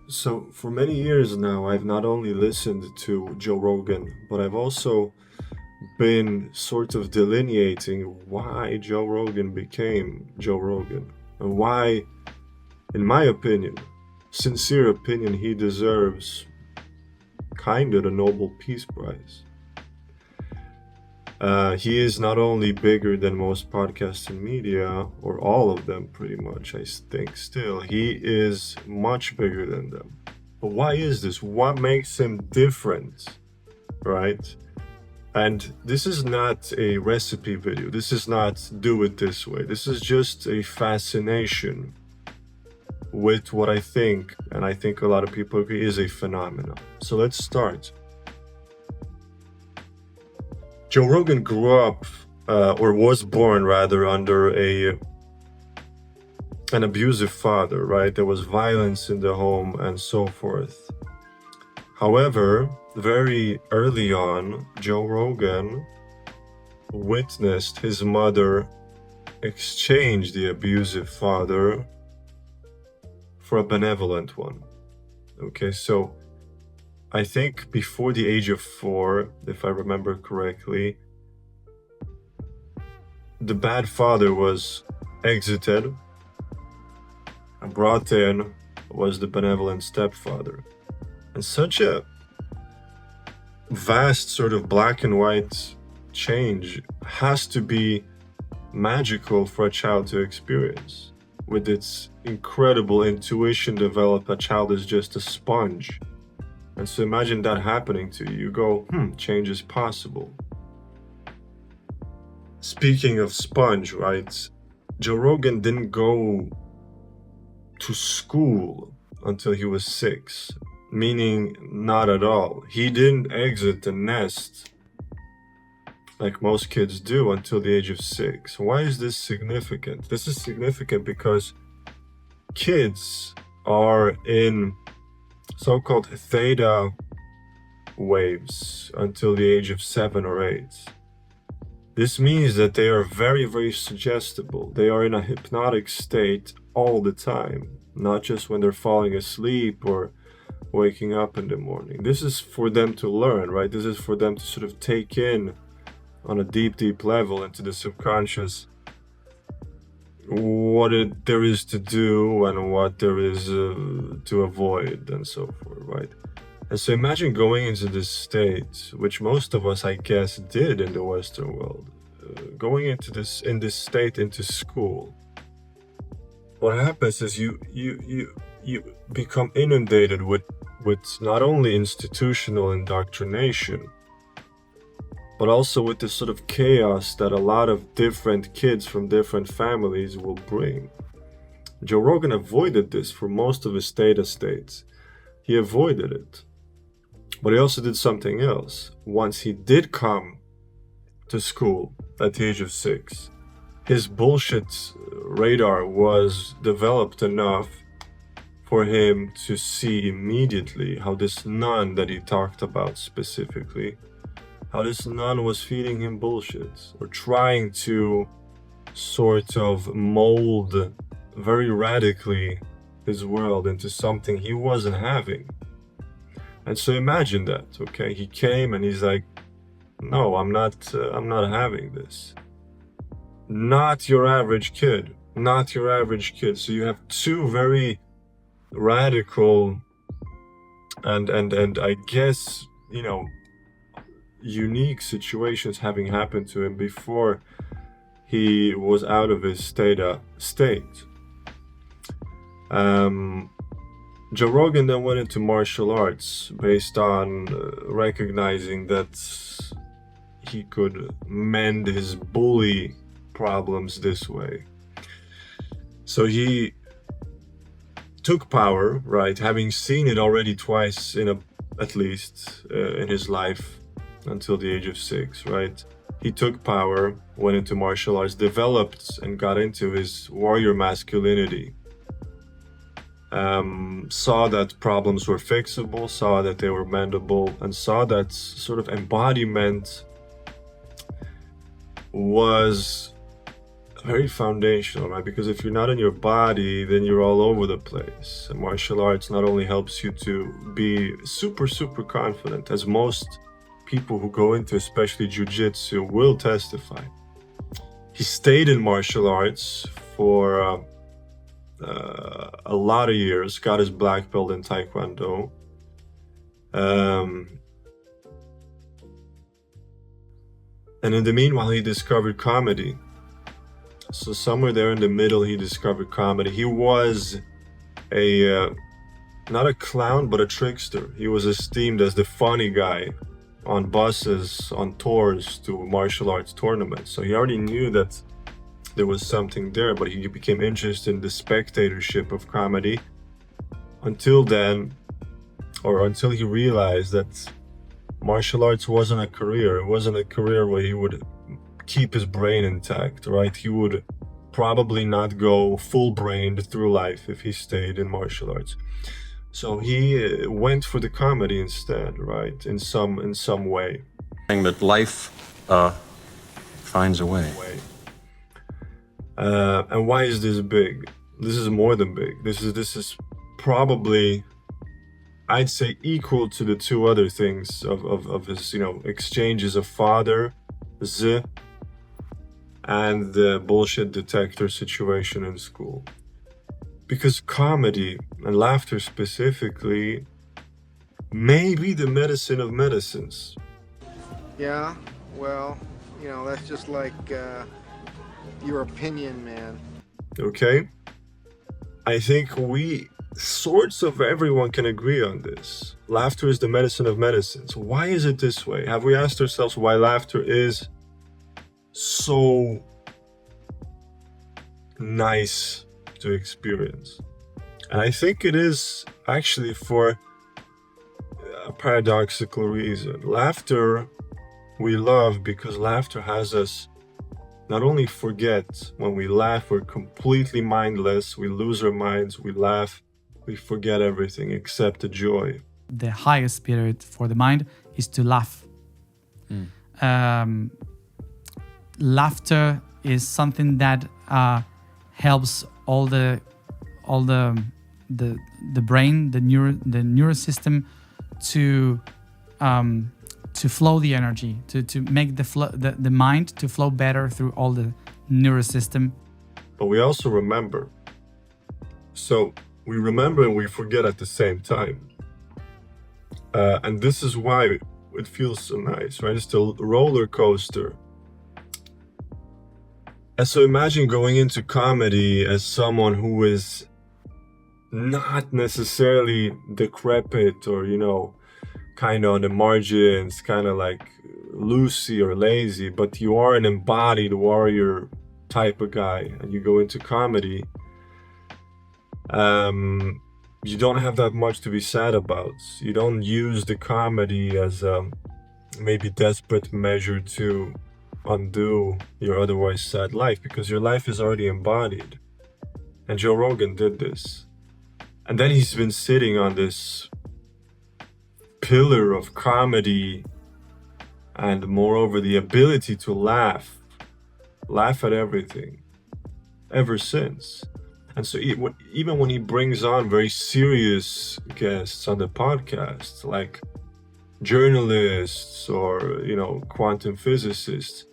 So, for many years now, I've not only listened to Joe Rogan, but I've also been sort of delineating why Joe Rogan became Joe Rogan and why, in my opinion, sincere opinion, he deserves kind of the Nobel Peace Prize. He is not only bigger than most podcasts in media, or all of them pretty much, I think still, he is much bigger than them. But why is this? What makes him different, right? And this is not a recipe video. This is not do it this way. This is just a fascination with what I think, and I think a lot of people agree, is a phenomenon. So let's start. Joe Rogan grew up, or was born rather, under an abusive father, right? There was violence in the home and so forth. However, very early on, Joe Rogan witnessed his mother exchange the abusive father for a benevolent one. Okay, so I think before the age of 4, if I remember correctly, the bad father was exited, and brought in was the benevolent stepfather. And such a vast sort of black and white change has to be magical for a child to experience. With its incredible intuition developed, a child is just a sponge. And so imagine that happening to you. You go, change is possible. Speaking of sponge, right? Joe Rogan didn't go to school until he was 6, meaning not at all. He didn't exit the nest like most kids do until the age of 6. Why is this significant? This is significant because kids are in so-called theta waves until the age of 7 or 8. This means that they are very, very suggestible. They are in a hypnotic state all the time, not just when they're falling asleep or waking up in the morning. This is for them to learn, right? This is for them to sort of take in on a deep, deep level into the subconscious what there is to do and what there is to avoid and so forth, right? And so imagine going into this state, which most of us, I guess, did in the Western world, going into this state into school. What happens is you become inundated with not only institutional indoctrination, but also with the sort of chaos that a lot of different kids from different families will bring. Joe Rogan avoided this for most of his theta states. He avoided it. But he also did something else. Once he did come to school at the age of 6, his bullshit radar was developed enough for him to see immediately how this nun that he talked about specifically, how this nun was feeding him bullshit or trying to sort of mold very radically his world into something he wasn't having. And so imagine that, okay? He came and he's like, no, I'm not having this. Not your average kid. Not your average kid. So you have two very radical and I guess, unique situations having happened to him before he was out of his theta state. Joe Rogan then went into martial arts based on recognizing that he could mend his bully problems this way. So he took power, right? Having seen it already twice at least in his life until the age of 6, right? He took power, went into martial arts, developed and got into his warrior masculinity. Saw that problems were fixable, saw that they were mendable, and saw that sort of embodiment was very foundational, right? Because if you're not in your body, then you're all over the place. And martial arts not only helps you to be super, super confident, as most people who go into especially jiu-jitsu will testify. He stayed in martial arts for a lot of years, got his black belt in Taekwondo. And in the meanwhile, he discovered comedy. So somewhere there in the middle, he discovered comedy. He was not a clown, but a trickster. He was esteemed as the funny guy on buses, on tours to martial arts tournaments. So he already knew that there was something there, but he became interested in the spectatorship of comedy until then, or until he realized that martial arts wasn't a career. It wasn't a career where he would keep his brain intact, right? He would probably not go full-brained through life if he stayed in martial arts. So he went for the comedy instead, right? In some way. But life finds a way. And why is this big? This is more than big. This is probably, I'd say, equal to the two other things of his, exchanges of father, and the bullshit detector situation in school. Because comedy, and laughter specifically, may be the medicine of medicines. Yeah, well, that's just like your opinion, man. Okay? I think everyone can agree on this. Laughter is the medicine of medicines. Why is it this way? Have we asked ourselves why laughter is so nice to experience? And I think it is actually for a paradoxical reason. Laughter we love because laughter has us not only forget. When we laugh, we're completely mindless, we lose our minds, we laugh, we forget everything except the joy. The highest spirit for the mind is to laugh. Laughter is something that helps all the brain, the neural system to flow the energy, to make the mind to flow better through all the neural system. But we also remember. So we remember and we forget at the same time. And this is why it feels so nice, right? It's the roller coaster. And so imagine going into comedy as someone who is not necessarily decrepit or, kind of on the margins, kind of like loosey or lazy, but you are an embodied warrior type of guy, and you go into comedy. You don't have that much to be sad about. You don't use the comedy as a maybe desperate measure to undo your otherwise sad life, because your life is already embodied. And Joe Rogan did this. And then he's been sitting on this pillar of comedy and moreover the ability to laugh at everything ever since. And so even when he brings on very serious guests on the podcast, like journalists or, quantum physicists,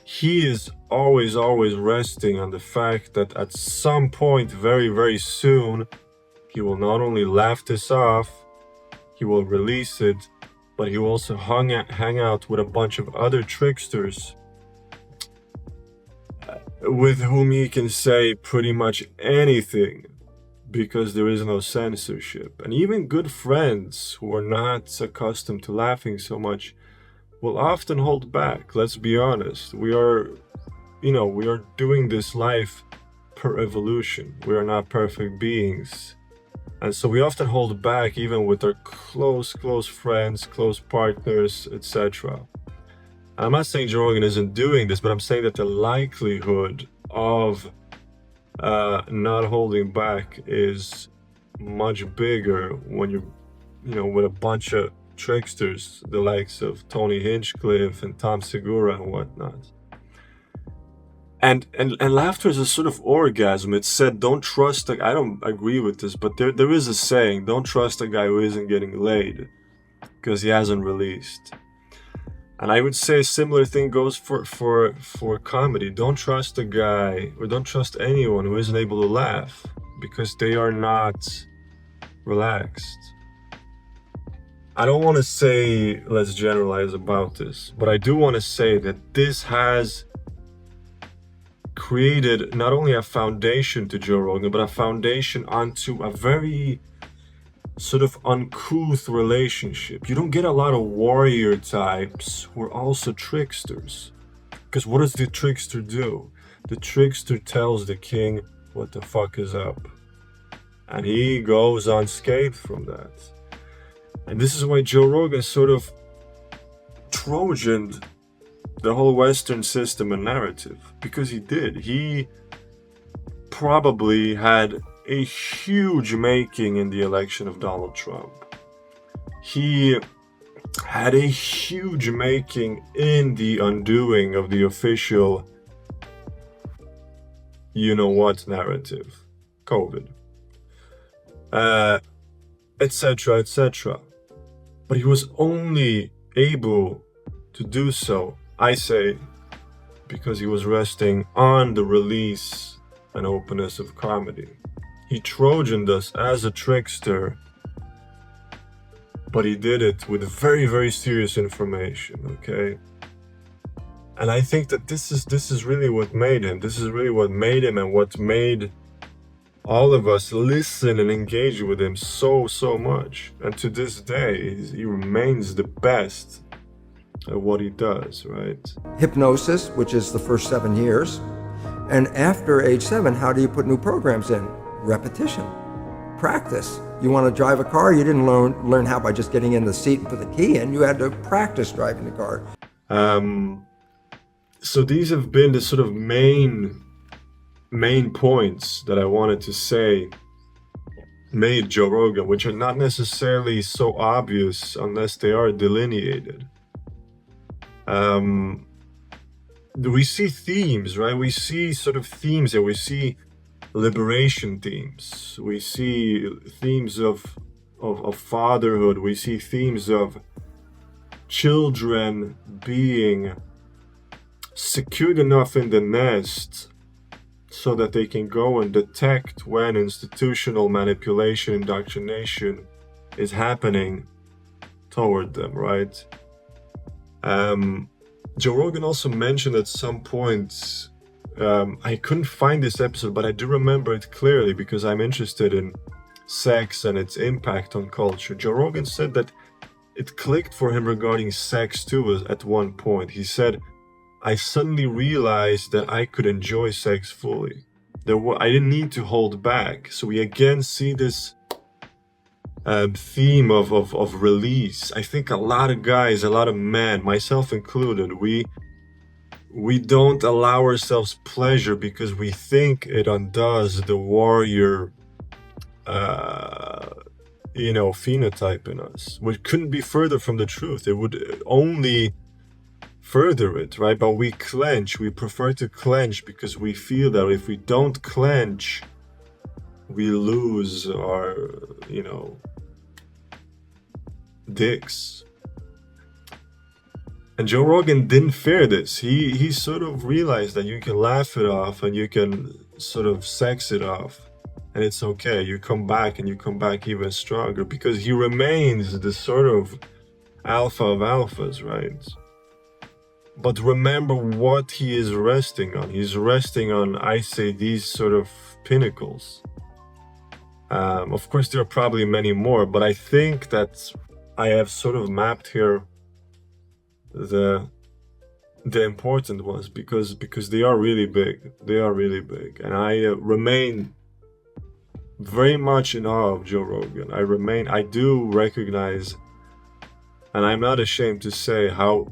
he is always resting on the fact that at some point very, very soon, he will not only laugh this off, he will release it, but he will also hang out with a bunch of other tricksters with whom he can say pretty much anything because there is no censorship. And even good friends who are not accustomed to laughing so much will often hold back. Let's be honest. We are doing this life per evolution. We are not perfect beings. And so we often hold back even with our close friends, close partners, etc. I'm not saying Joe Rogan isn't doing this, but I'm saying that the likelihood of not holding back is much bigger when you're, with a bunch of tricksters, the likes of Tony Hinchcliffe and Tom Segura and whatnot. and laughter is a sort of orgasm. It's said, don't trust I don't agree with this, but there is a saying, don't trust a guy who isn't getting laid because he hasn't released. And I would say a similar thing goes for comedy. Don't trust a guy, or don't trust anyone who isn't able to laugh because they are not relaxed. I don't want to say let's generalize about this, but I do want to say that this has created not only a foundation to Joe Rogan, but a foundation onto a very sort of uncouth relationship. You don't get a lot of warrior types who are also tricksters. Because what does the trickster do? The trickster tells the king what the fuck is up. And he goes unscathed from that. And this is why Joe Rogan sort of Trojaned the whole Western system and narrative. Because he did. He probably had a huge making in the election of Donald Trump. He had a huge making in the undoing of the official you-know-what narrative. COVID. Etc., etc. But he was only able to do so, I say, because he was resting on the release and openness of comedy. He Trojaned us as a trickster, but he did it with very, very serious information, okay? And I think that this is really what made him. This is really what made him and what made all of us listen and engage with him so much. And to this day, he remains the best at what he does, right? Hypnosis, which is the first 7 years. And after age 7, how do you put new programs in? Repetition, practice. You want to drive a car, you didn't learn how by just getting in the seat and put the key in. You had to practice driving the car. So these have been the sort of main points that I wanted to say made Joe Rogan, which are not necessarily so obvious unless they are delineated. We see themes, right? We see sort of themes and we see liberation themes. We see themes of fatherhood. We see themes of children being secured enough in the nest so that they can go and detect when institutional manipulation, indoctrination is happening toward them, right? Joe Rogan also mentioned at some point, I couldn't find this episode, but I do remember it clearly because I'm interested in sex and its impact on culture. Joe Rogan said that it clicked for him regarding sex too at one point. He said, I suddenly realized that I could enjoy sex fully. I didn't need to hold back. So we again see this theme of release. I think a lot of guys, a lot of men, myself included, we don't allow ourselves pleasure because we think it undoes the warrior phenotype in us, which couldn't be further from the truth. It would only further it, right? But we clench. We prefer to clench because we feel that if we don't clench, we lose our, dicks. And Joe Rogan didn't fear this. He sort of realized that you can laugh it off and you can sort of sex it off. And it's okay. You come back and you come back even stronger because he remains the sort of alpha of alphas, right? But remember what he is resting on. He's resting on, I say, these sort of pinnacles. Of course, there are probably many more, but I think that I have sort of mapped here the important ones because they are really big. They are really big. And I remain very much in awe of Joe Rogan. I do recognize, and I'm not ashamed to say how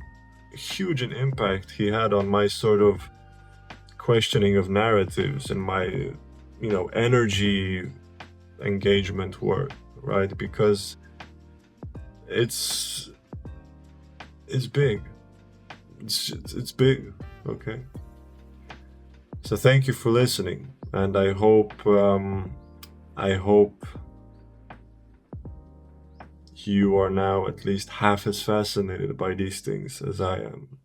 huge an impact he had on my sort of questioning of narratives and my, energy engagement work, right? Because it's big. It's big, okay? So thank you for listening, and I hope you are now at least half as fascinated by these things as I am.